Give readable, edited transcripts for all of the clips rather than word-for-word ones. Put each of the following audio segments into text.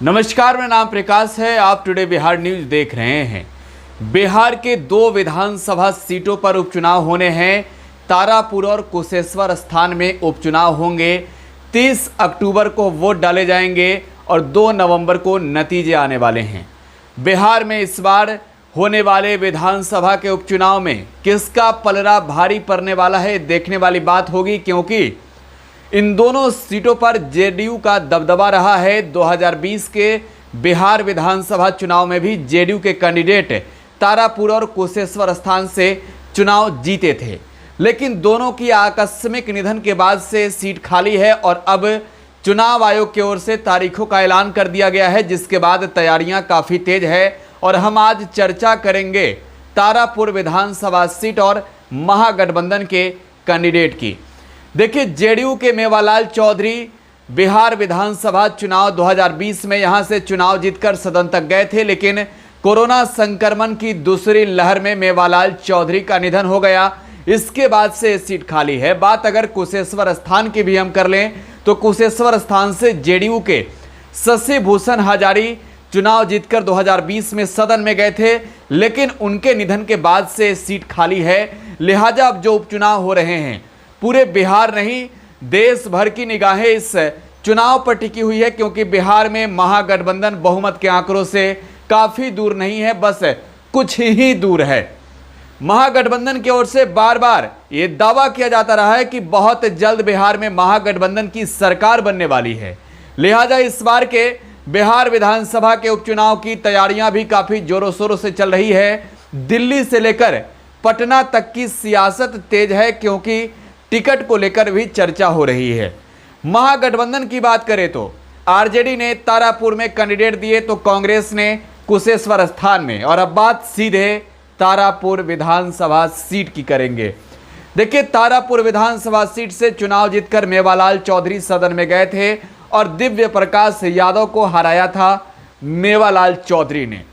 नमस्कार, मेरा नाम प्रकाश है। आप टुडे बिहार न्यूज देख रहे हैं। बिहार के 2 विधानसभा सीटों पर उपचुनाव होने हैं। तारापुर और कुशेश्वर स्थान में उपचुनाव होंगे। 30 अक्टूबर को वोट डाले जाएंगे और 2 नवंबर को नतीजे आने वाले हैं। बिहार में इस बार होने वाले विधानसभा के उपचुनाव में किसका पलड़ा भारी पड़ने वाला है, देखने वाली बात होगी, क्योंकि इन दोनों सीटों पर जेडीयू का दबदबा रहा है। 2020 के बिहार विधानसभा चुनाव में भी जेडीयू के कैंडिडेट तारापुर और कुशेश्वर स्थान से चुनाव जीते थे, लेकिन दोनों की आकस्मिक निधन के बाद से सीट खाली है और अब चुनाव आयोग की ओर से तारीखों का ऐलान कर दिया गया है, जिसके बाद तैयारियां काफ़ी तेज है। और हम आज चर्चा करेंगे तारापुर विधानसभा सीट और महागठबंधन के कैंडिडेट की। देखिए, जेडीयू के मेवालाल चौधरी बिहार विधानसभा चुनाव 2020 में यहां से चुनाव जीतकर सदन तक गए थे, लेकिन कोरोना संक्रमण की दूसरी लहर में मेवालाल चौधरी का निधन हो गया। इसके बाद से सीट खाली है। बात अगर कुशेश्वर स्थान की भी हम कर लें तो कुशेश्वर स्थान से जेडीयू के शशि भूषण हजारी चुनाव जीतकर 2020 में सदन में गए थे, लेकिन उनके निधन के बाद से सीट खाली है। लिहाजा अब जो उपचुनाव हो रहे हैं, पूरे बिहार नहीं देश भर की निगाहें इस चुनाव पर टिकी हुई है, क्योंकि बिहार में महागठबंधन बहुमत के आंकड़ों से काफ़ी दूर नहीं है, बस कुछ ही दूर है। महागठबंधन की ओर से बार बार ये दावा किया जाता रहा है कि बहुत जल्द बिहार में महागठबंधन की सरकार बनने वाली है। लिहाजा इस बार के बिहार विधानसभा के उपचुनाव की तैयारियां भी काफ़ी जोरों शोरों से चल रही है। दिल्ली से लेकर पटना तक की सियासत तेज है, क्योंकि टिकट को लेकर भी चर्चा हो रही है। महागठबंधन की बात करें तो आरजेडी ने तारापुर में कैंडिडेट दिए, तो कांग्रेस ने कुशेश्वर स्थान में, और अब बात सीधे तारापुर विधानसभा सीट की करेंगे। देखिए, तारापुर विधानसभा सीट से चुनाव जीतकर मेवालाल चौधरी सदन में गए थे और दिव्य प्रकाश यादव को हराया था मेवालाल चौधरी ने।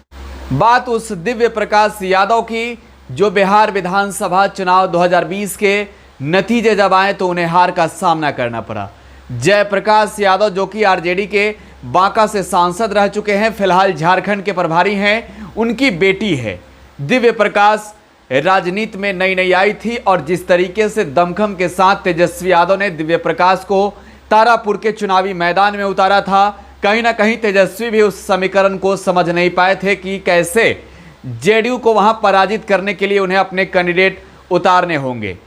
बात उस दिव्य प्रकाश यादव की जो बिहार विधानसभा चुनाव 2020 के नतीजे जब आए तो उन्हें हार का सामना करना पड़ा। जयप्रकाश यादव जो कि आरजेडी के बांका से सांसद रह चुके हैं, फिलहाल झारखंड के प्रभारी हैं, उनकी बेटी है। दिव्य प्रकाश राजनीति में नई आई थी और जिस तरीके से दमखम के साथ तेजस्वी यादव ने दिव्य प्रकाश को तारापुर के चुनावी मैदान में उतारा था, कहीं ना कहीं तेजस्वी भी उस समीकरण को समझ नहीं पाए थे कि कैसे जेडीयू को वहां पराजित करने के लिए उन्हें अपने कैंडिडेट उतारने होंगे।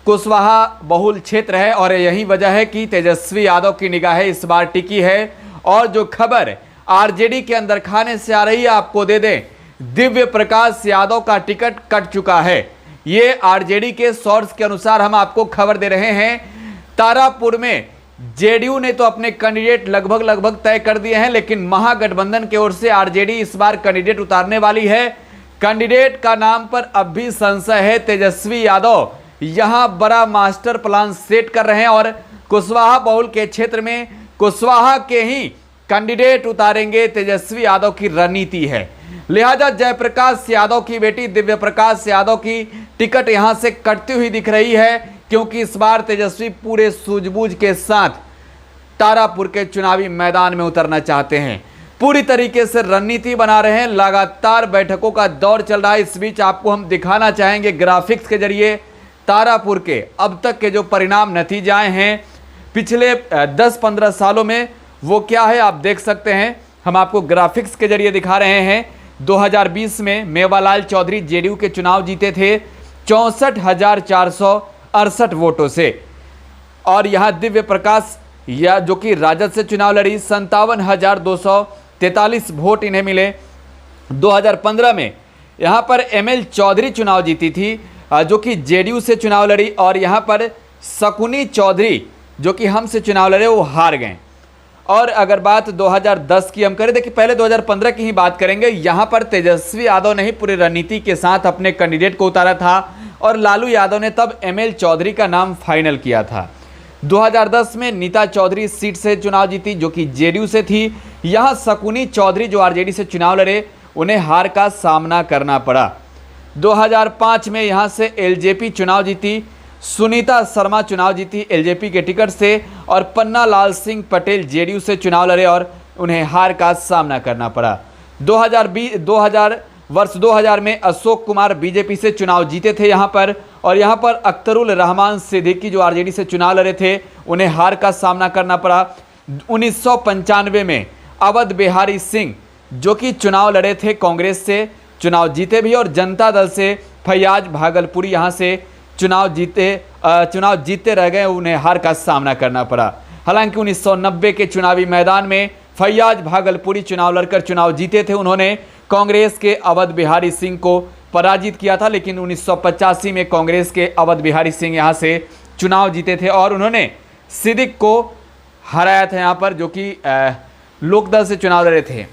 कुशवाहा बहुल क्षेत्र है और यही वजह है कि तेजस्वी यादव की निगाहें इस बार टिकी है। और जो खबर आरजेडी के अंदर खाने से आ रही है, आपको दे दें, दिव्य प्रकाश यादव का टिकट कट चुका है। ये आरजेडी के सोर्स के अनुसार हम आपको खबर दे रहे हैं। तारापुर में जेडीयू ने तो अपने कैंडिडेट लगभग तय कर दिए हैं, लेकिन महागठबंधन की ओर से आरजेडी इस बार कैंडिडेट उतारने वाली है। कैंडिडेट का नाम पर अब भी संशय है। तेजस्वी यादव यहां बड़ा मास्टर प्लान सेट कर रहे हैं और कुशवाहा बहुल के क्षेत्र में कुशवाहा के ही कैंडिडेट उतारेंगे, तेजस्वी यादव की रणनीति है। लिहाजा जयप्रकाश यादव की बेटी दिव्य प्रकाश यादव की टिकट यहां से कटती हुई दिख रही है, क्योंकि इस बार तेजस्वी पूरे सूझबूझ के साथ तारापुर के चुनावी मैदान में उतरना चाहते हैं। पूरी तरीके से रणनीति बना रहे हैं। लगातार बैठकों का दौर चल रहा है। इस बीच आपको हम दिखाना चाहेंगे ग्राफिक्स के जरिए तारापुर के अब तक के जो परिणाम नतीजे आए हैं पिछले 10-15 सालों में, वो क्या है आप देख सकते हैं। हम आपको ग्राफिक्स के जरिए दिखा रहे हैं। 2020 में मेवालाल चौधरी जेडीयू के चुनाव जीते थे 64,468 वोटों से, और यहाँ दिव्य प्रकाश या जो कि राजद से चुनाव लड़ी 57,243 वोट इन्हें मिले। 2015 में यहाँ पर एमएल चौधरी चुनाव जीती थी जो कि जेडीयू से चुनाव लड़ी, और यहाँ पर शकुनी चौधरी जो कि हमसे चुनाव लड़े वो हार गए। और अगर बात 2010 की हम करें, देखिए पहले 2015 की ही बात करेंगे। यहाँ पर तेजस्वी यादव ने ही पूरी रणनीति के साथ अपने कैंडिडेट को उतारा था और लालू यादव ने तब एमएल चौधरी का नाम फाइनल किया था। 2010 में नीता चौधरी सीट से चुनाव जीती जो कि जेडीयू से थी। यहाँ शकुनी चौधरी जो आरजेडी से चुनाव लड़े उन्हें हार का सामना करना पड़ा। 2005 में यहाँ से एलजेपी चुनाव जीती। सुनीता शर्मा चुनाव जीती एलजेपी के टिकट से और पन्ना लाल सिंह पटेल जेडीयू से चुनाव लड़े और उन्हें हार का सामना करना पड़ा। 2000 में अशोक कुमार बीजेपी से चुनाव जीते थे यहाँ पर, और यहाँ पर अख्तरुल रहमान सिद्दीकी जो आरजेडी से चुनाव लड़े थे उन्हें हार का सामना करना पड़ा। 1995 में अवध बिहारी सिंह जो कि चुनाव लड़े थे कांग्रेस से, चुनाव जीते भी, और जनता दल से फैयाज भागलपुरी यहाँ से चुनाव जीते रह गए, उन्हें हार का सामना करना पड़ा। हालांकि 1990 के चुनावी मैदान में फैयाज भागलपुरी चुनाव लड़कर चुनाव जीते थे, उन्होंने कांग्रेस के अवध बिहारी सिंह को पराजित किया था। लेकिन 1985 में कांग्रेस के अवध बिहारी सिंह यहाँ से चुनाव जीते थे और उन्होंने सिद्दीक को हराया था यहाँ पर, जो कि लोकदल से चुनाव लड़े थे।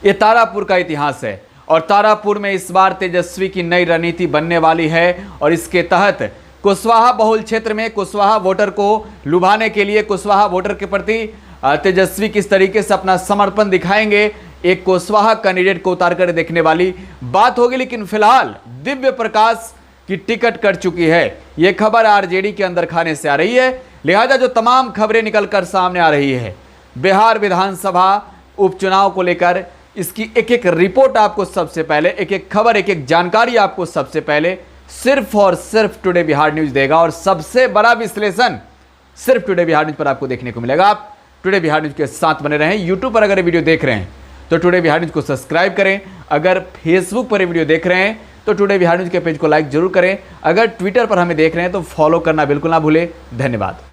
ये तारापुर का इतिहास है और तारापुर में इस बार तेजस्वी की नई रणनीति बनने वाली है, और इसके तहत कुशवाहा बहुल क्षेत्र में कुशवाहा वोटर को लुभाने के लिए कुशवाहा वोटर के प्रति तेजस्वी किस तरीके से अपना समर्पण दिखाएंगे, एक कुशवाहा कैंडिडेट को उतार कर देखने वाली बात होगी। लेकिन फिलहाल दिव्य प्रकाश की टिकट कट चुकी है, यह खबर आरजेडी के अंदर खाने से आ रही है। लिहाजा जो तमाम खबरें निकलकर सामने आ रही है बिहार विधानसभा उपचुनाव को लेकर, इसकी एक एक रिपोर्ट आपको सबसे पहले, एक एक खबर, एक एक जानकारी आपको सबसे पहले सिर्फ और सिर्फ टुडे बिहार न्यूज देगा, और सबसे बड़ा विश्लेषण सिर्फ टुडे बिहार न्यूज पर आपको देखने को मिलेगा। आप टुडे बिहार न्यूज के साथ बने रहें। यूट्यूब पर अगर ये वीडियो देख रहे हैं तो टुडे बिहार न्यूज को सब्सक्राइब करें। अगर फेसबुक पर ये वीडियो देख रहे हैं तो टुडे बिहार न्यूज के पेज को लाइक जरूर करें। अगर ट्विटर पर हमें देख रहे हैं तो फॉलो करना बिल्कुल ना भूलें। धन्यवाद।